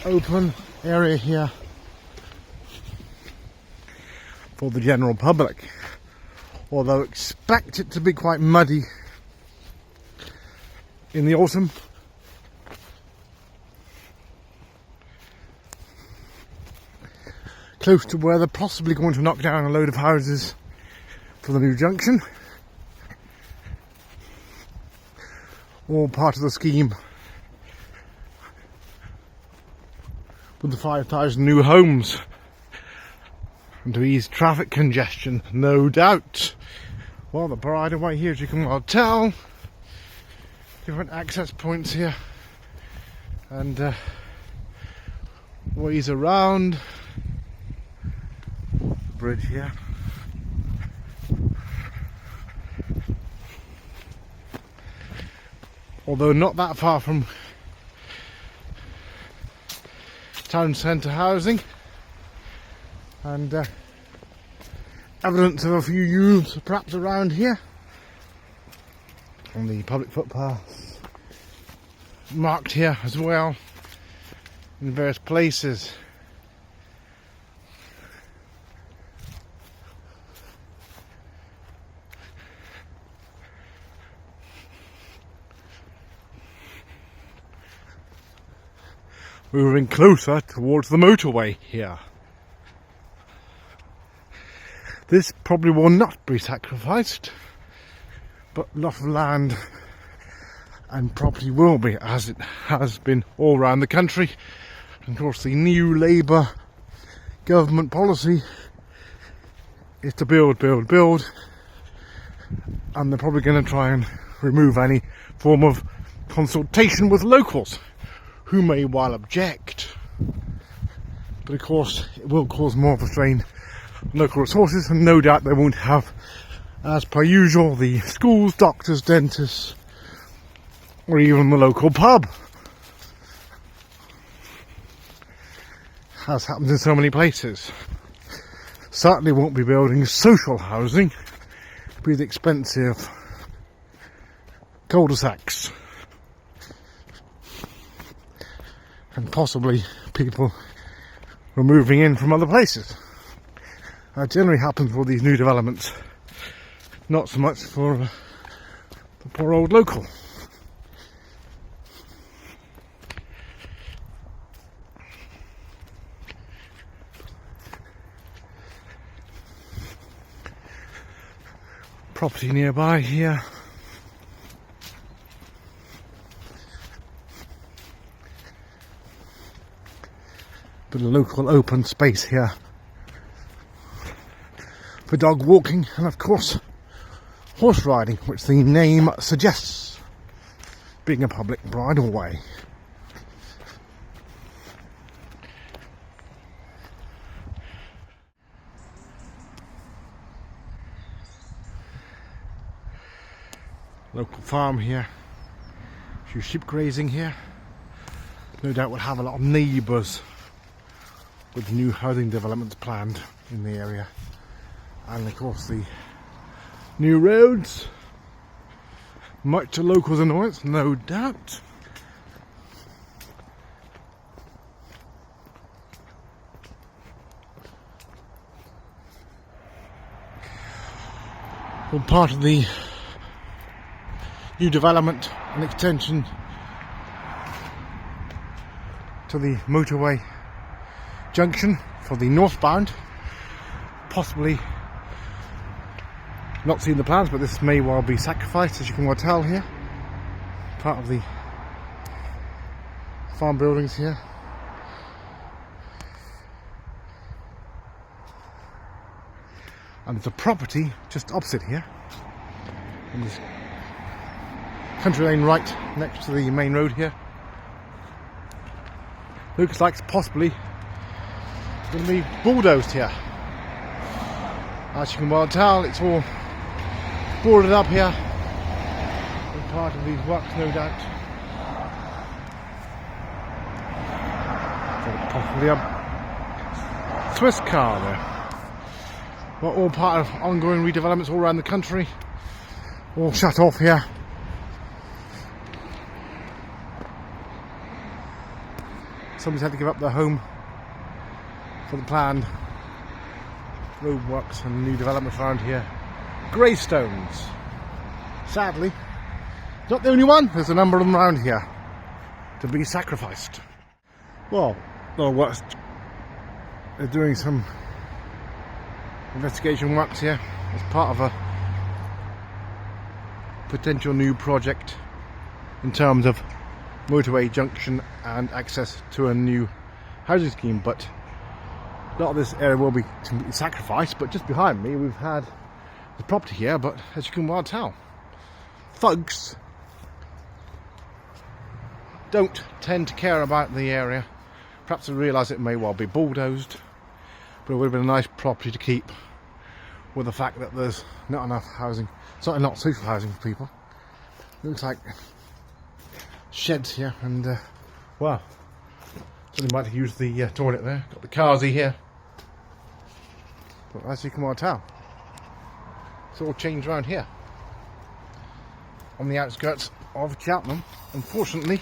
open area here for the general public, although expect it to be quite muddy in the autumn. Close to where they're possibly going to knock down a load of houses for the new junction. All part of the scheme with the 5,000 new homes, and to ease traffic congestion, no doubt. Well, the bridleway here, as you can well tell, different access points here, and ways around the bridge here. Although not that far from town centre housing, and evidence of a few youths perhaps around here on the public footpaths, marked here as well in various places. Moving closer towards the motorway here. This probably will not be sacrificed, but a lot of land and property will be, as it has been all around the country. And of course the new Labour government policy is to build, build, build, and they're probably going to try and remove any form of consultation with locals, who may well object, but of course it will cause more of a strain on local resources, and no doubt they won't have, as per usual, the schools, doctors, dentists, or even the local pub, as happens in so many places. Certainly won't be building social housing with expensive cul-de-sacs. And possibly people were moving in from other places. That generally happens for these new developments, not so much for the poor old local. Property nearby here. But a local open space here for dog walking, and of course horse riding, which the name suggests, being a public bridleway. Local farm here, a few sheep grazing here. No doubt we'll have a lot of neighbours with new housing developments planned in the area, and of course the new roads, much to locals' annoyance, no doubt. Well, part of the new development and extension to the motorway junction for the northbound, possibly not seen the plans, but this may well be sacrificed, as you can well tell here. Part of the farm buildings here. And there's a property just opposite here, and there's country lane right next to the main road here. Looks like it's possibly going to be bulldozed here. As you can well tell, it's all boarded up here, and part of these works, no doubt. So possibly a Swiss car there. Well, all part of ongoing redevelopments all around the country, all shut off here. somebody's had to give up their home for the planned roadworks and new developments around here. Greystones. Sadly, not the only one. There's a number of them around here to be sacrificed. Well, the works are doing some investigation works here as part of a potential new project in terms of Motorway, Junction and access to a new housing scheme, but a lot of this area will be sacrificed. But just behind me we've had the property here, but as you can well tell, thugs don't tend to care about the area. Perhaps they realise it may well be bulldozed, but it would have been a nice property to keep, with the fact that there's not enough housing, certainly not social housing for people. Looks like sheds here, and well, somebody might have used the toilet there. Got the carsy here, but as you can well tell, it's all changed around here on the outskirts of Cheltenham. Unfortunately,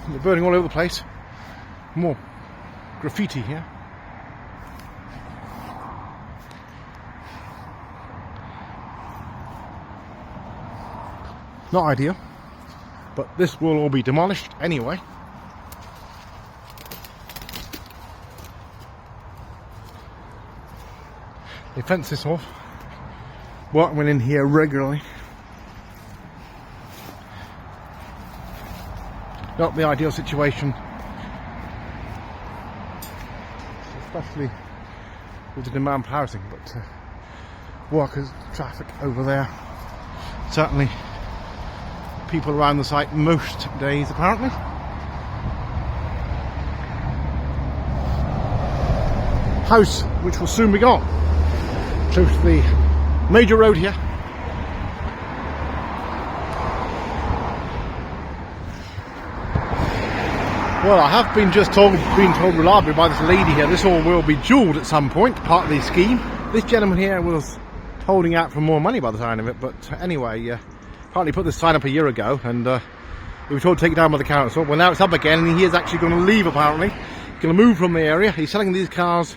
they're burning all over the place. More graffiti here. Not ideal, but this will all be demolished anyway. They fence this off. Workmen in here regularly. Not the ideal situation, especially with the demand for housing, but workers, traffic over there, certainly people around the site most days apparently. House which will soon be gone, close to the major road here. Well, I have been told reliably by this lady here, this all will be jewelled at some point, part of the scheme. This gentleman here was holding out for more money by the sound of it, but anyway, apparently put this sign up a year ago, and he was told to take it down by the council. Well, now it's up again, and he is actually going to leave apparently. He's going to move from the area. He's selling these cars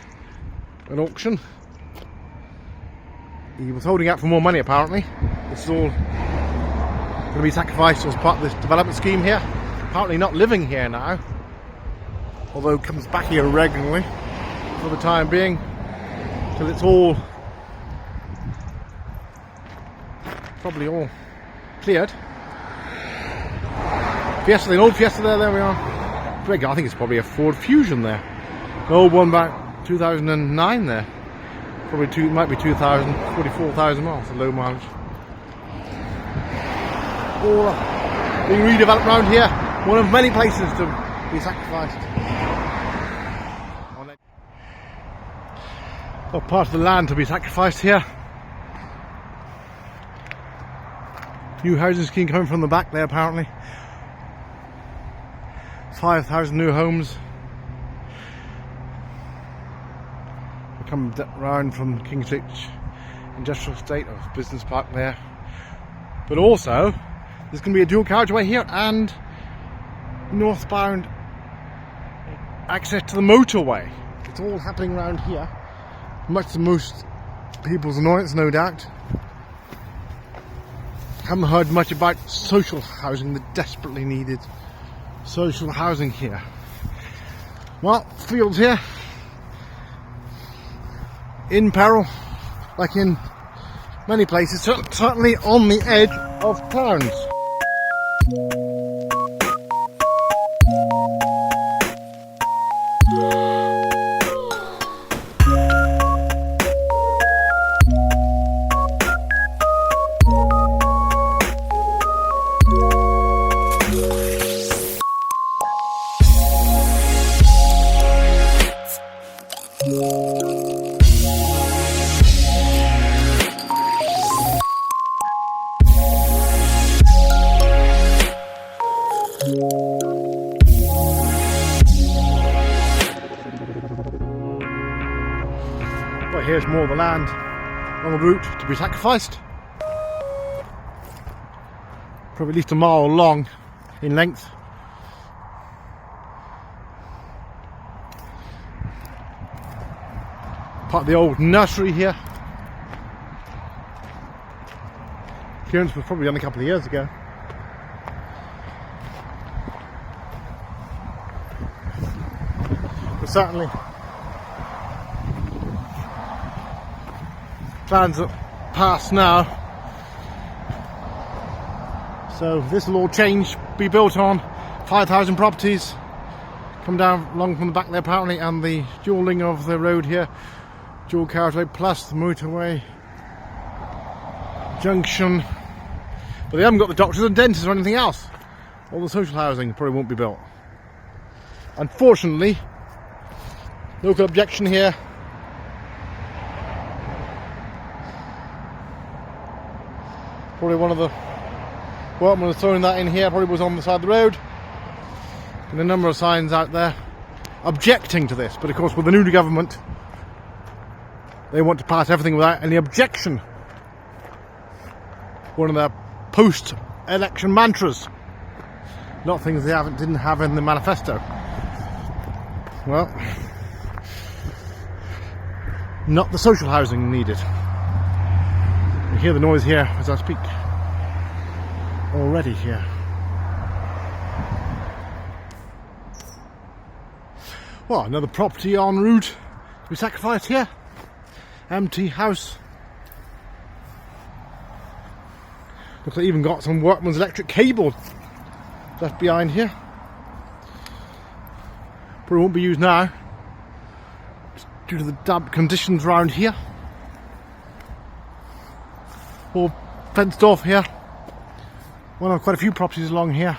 at auction. He was holding out for more money apparently. This is all going to be sacrificed as part of this development scheme here. Apparently not living here now, although comes back here regularly for the time being, till it's all probably all cleared. Fiesta, an old Fiesta there we are. I think it's probably a Ford Fusion there. An old one back 2009 there. Probably might be 2,000, 44,000 miles, a low mileage. All being redeveloped around here. One of many places to be sacrificed. Or part of the land to be sacrificed here. New housing scheme coming from the back there apparently. 5,000 new homes. We come round from Kingswich Industrial Estate, or Business Park there. But also, there's going to be a dual carriageway here and northbound access to the motorway. It's all happening around here, much to most people's annoyance, no doubt. Haven't heard much about social housing, the desperately needed social housing here. Well, fields here in peril, like in many places, certainly on the edge of towns. But here's more of the land on the route to be sacrificed. Probably at least a mile long in length. Part of the old nursery here. Appearance was probably done a couple of years ago. But certainly plans are past now. So this will all change, be built on 5,000 properties. Come down along from the back there apparently, and the dualling of the road here. Dual carriageway plus the motorway. Junction. But they haven't got the doctors and dentists or anything else. All the social housing probably won't be built. Unfortunately, local objection here. Probably one of the workmen was throwing that in here, probably was on the side of the road. And a number of signs out there objecting to this. But of course with the new government, they want to pass everything without any objection. One of their post-election mantras. Not things they didn't have in the manifesto. Well, not the social housing needed. You hear the noise here as I speak. Already here. Well, another property en route to be sacrificed here. Empty house. Looks like even got some workman's electric cable left behind here. Probably won't be used now, just due to the damp conditions around here. All fenced off here. One of quite a few properties along here.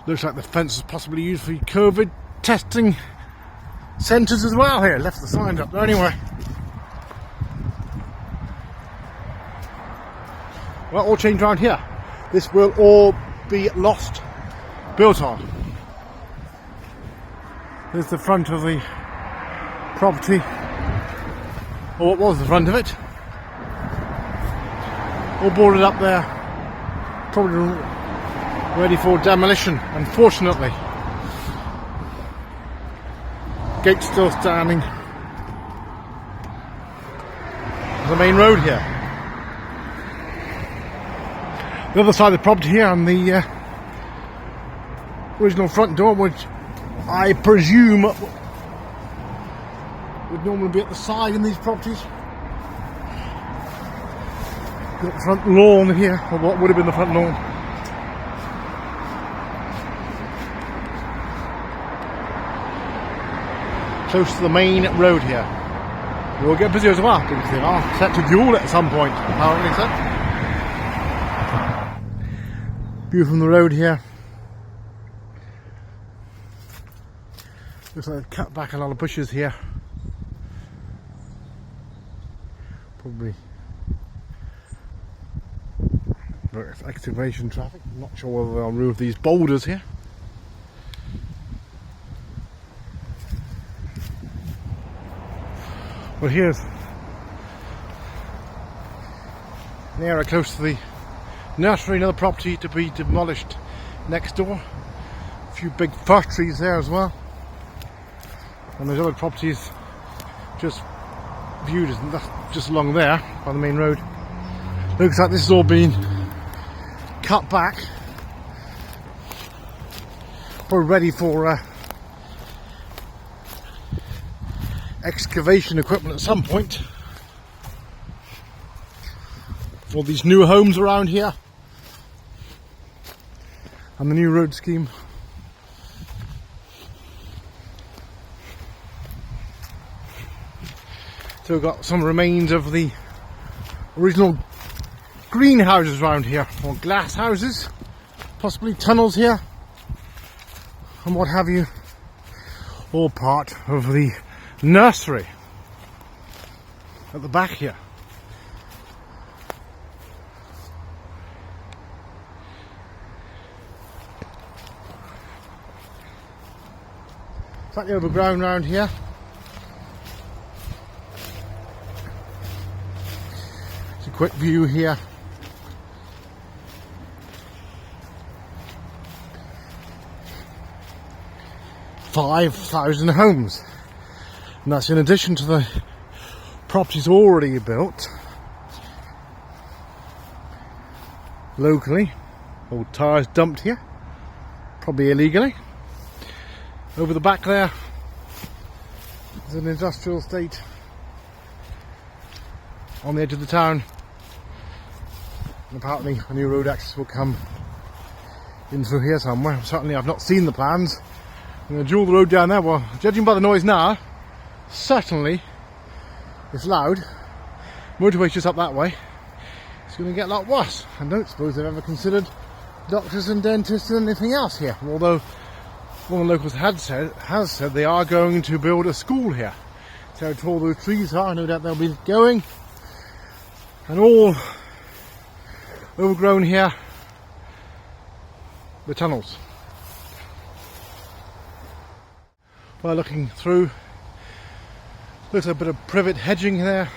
Looks like the fence is possibly used for COVID testing centres as well here. Left the signs up there anyway. Well, all changed around here. This will all be lost, built on. There's the front of the property, or what was the front of it. All boarded up there, probably ready for demolition, unfortunately. Gate's still standing. The main road here. The other side of the property here, on the original front door, which I presume would normally be at the side in these properties. Got the front lawn here, or what would have been the front lawn. Close to the main road here. We'll get busy as well, because they are set to duel at some point, apparently so. View from the road here. Looks like they've cut back a lot of bushes here. Probably for excavation traffic. I'm not sure whether they'll remove these boulders here. Well, here's an area close to the nursery, another property to be demolished next door. A few big fir trees there as well. And there's other properties just viewed as just along there by the main road. Looks like this has all been cut back. We're ready for excavation equipment at some point for these new homes around here and the new road scheme. So we've got some remains of the original greenhouses around here, or glass houses, possibly tunnels here and what have you, all part of the nursery at the back here. Slightly overgrown round here. It's a quick view here. "5,000 homes, and that's in addition to the properties already built locally. Old tyres dumped here, probably illegally. Over the back there is an industrial estate on the edge of the town, and apparently a new road access will come in through here somewhere. Certainly I've not seen the plans. I'm going to dual the road down there. Well, judging by the noise now, certainly it's loud. Motorway's just up that way. It's going to get a lot worse. I don't suppose they've ever considered doctors and dentists and anything else here. Although one of the locals has said they are going to build a school here. So how tall those trees are, no doubt they'll be going. And all overgrown here, the tunnels. Well, looking through, looks like a bit of privet hedging there.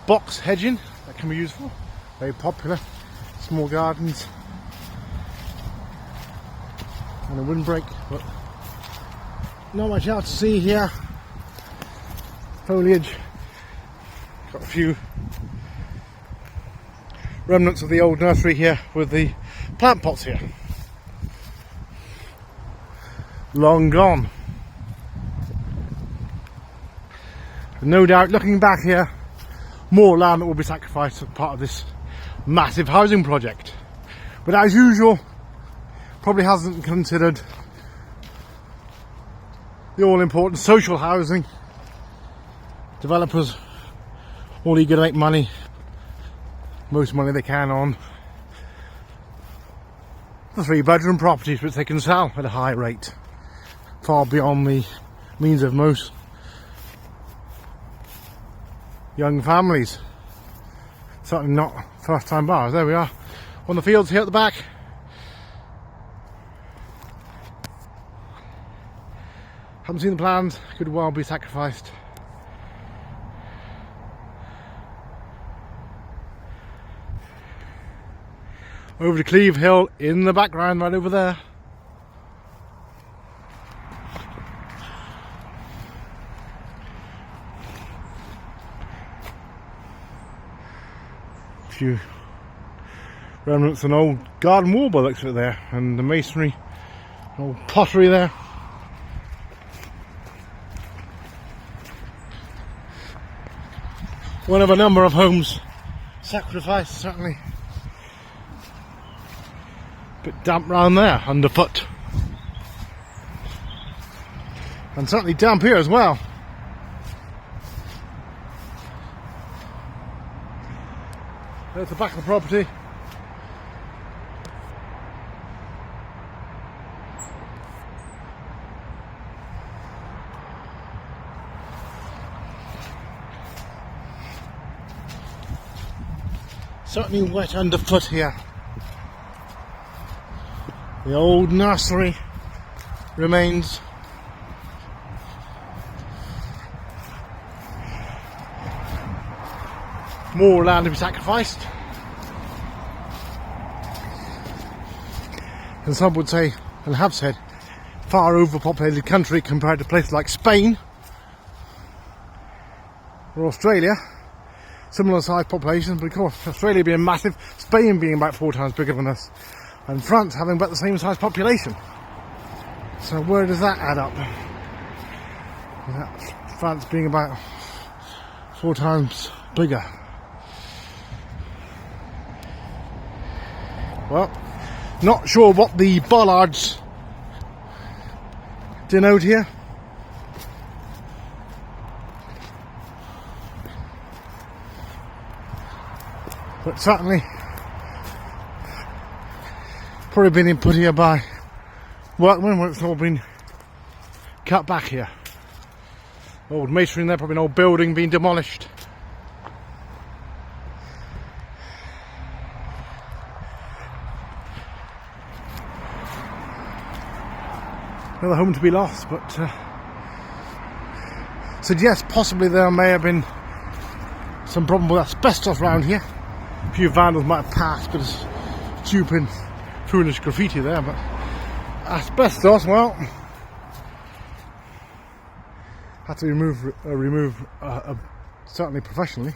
Box hedging, that can be useful. Very popular. Small gardens. And a windbreak, but not much else to see here. Foliage. Got a few remnants of the old nursery here with the plant pots here. Long gone. No doubt, looking back here, more land that will be sacrificed as part of this massive housing project. But as usual, probably hasn't considered the all-important social housing. Developers all eager to make money, most money they can on the 3-bedroom properties which they can sell at a high rate, far beyond the means of most young families. Certainly not first-time buyers. There we are on the fields here at the back. Haven't seen the plans, could well be sacrificed. Over to Cleve Hill in the background, right over there. A few remnants of an old garden wall by the looks of it there, and the masonry, old pottery there. One of a number of homes sacrificed, certainly. Bit damp round there, underfoot. And certainly damp here as well. There's the back of the property. Certainly wet underfoot here. The old nursery remains. More land to be sacrificed. And some would say, and have said, far overpopulated country compared to places like Spain or Australia. Similar size population, but of course Australia being massive, Spain being about 4 times bigger than us, and France having about the same size population. So where does that add up? France being about 4 times bigger. Well, not sure what the bollards denote here. But certainly probably been put here by workmen when it's all been cut back here. Old masonry in there, probably an old building being demolished. another home to be lost, but suggest possibly there may have been some problem with asbestos around here. A few vandals might have passed, but it's stupid, foolish graffiti there, but asbestos, well, had to remove certainly professionally.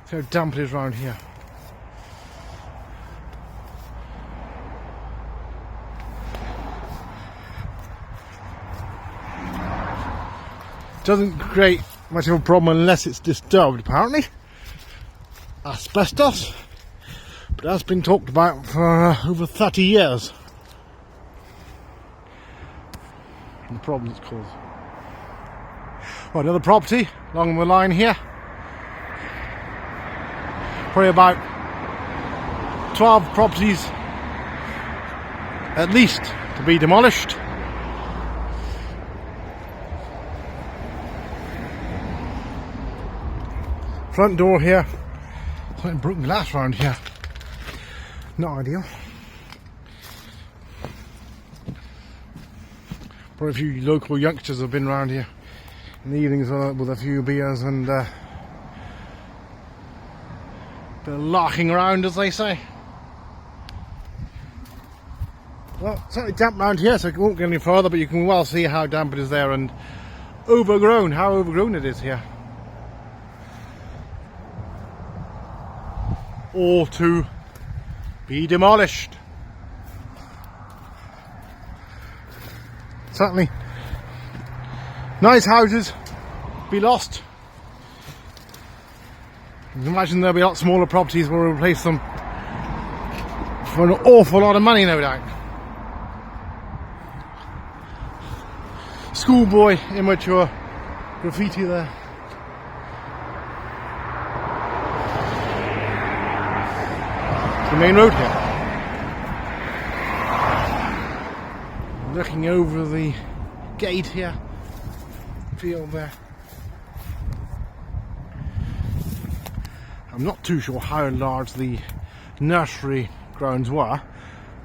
See how damp it is around here. Doesn't create much of a problem unless it's disturbed, apparently. Asbestos, but that's been talked about for over 30 years. And the problem it's caused. Well, another property along the line here. Probably about 12 properties at least to be demolished. Front door here, something broken glass around here. Not ideal. Probably a few local youngsters have been around here in the evenings with a few beers and bit of larking around, as they say. Well, it's certainly damp around here, so it won't get any further, but you can well see how damp it is there and overgrown, how overgrown it is here. All to be demolished. Certainly nice houses be lost. You can imagine there'll be a lot smaller properties where we'll replace them for an awful lot of money, no doubt. Schoolboy immature graffiti there. The main road here. Looking over the gate here, field there. I'm not too sure how large the nursery grounds were,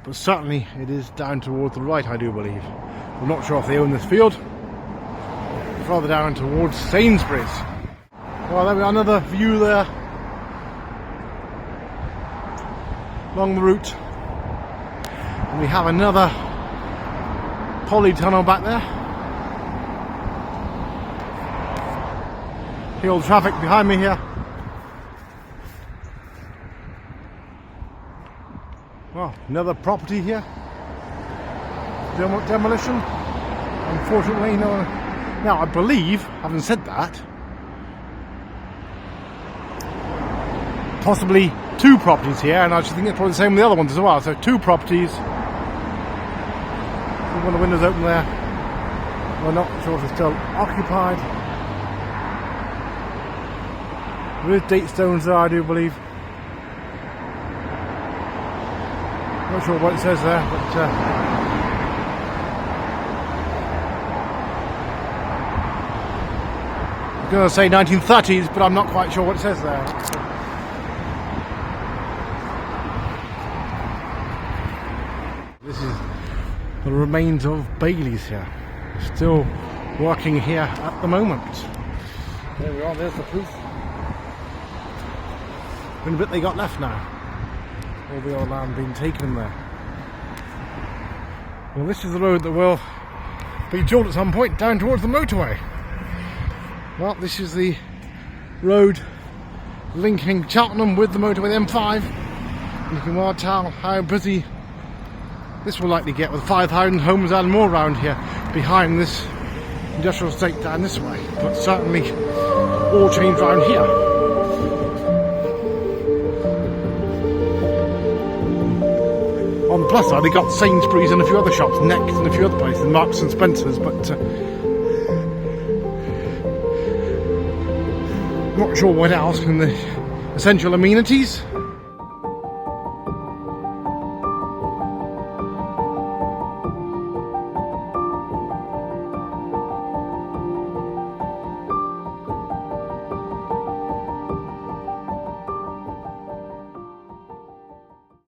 but certainly it is down towards the right, I do believe. I'm not sure if they own this field. Further down towards Sainsbury's. Well, there we are, another view there along the route, and we have another polytunnel back there. The old traffic behind me here. Well, another property here. Demolition. Unfortunately, no. Now, I believe, having said that, possibly two properties here, and I just think it's probably the same with the other ones as well. So two properties. One of the windows open there. We're not sure if it's still occupied. There is date stones there, I do believe. Not sure what it says there, but I'm going to say 1930s, but I'm not quite sure what it says there. This is the remains of Bailey's here. Still working here at the moment. There we are, there's the proof. And a bit they got left now. All the old land being taken there. Well, this is the road that will be built at some point down towards the motorway. Well, this is the road linking Cheltenham with the motorway, the M5. And you can well tell how busy this will likely get, with 5,000 homes and more around here behind this industrial estate down this way. But certainly all change around here. On the plus side, they got Sainsbury's and a few other shops, Next and a few other places, Marks and Spencer's, but not sure what else in the essential amenities.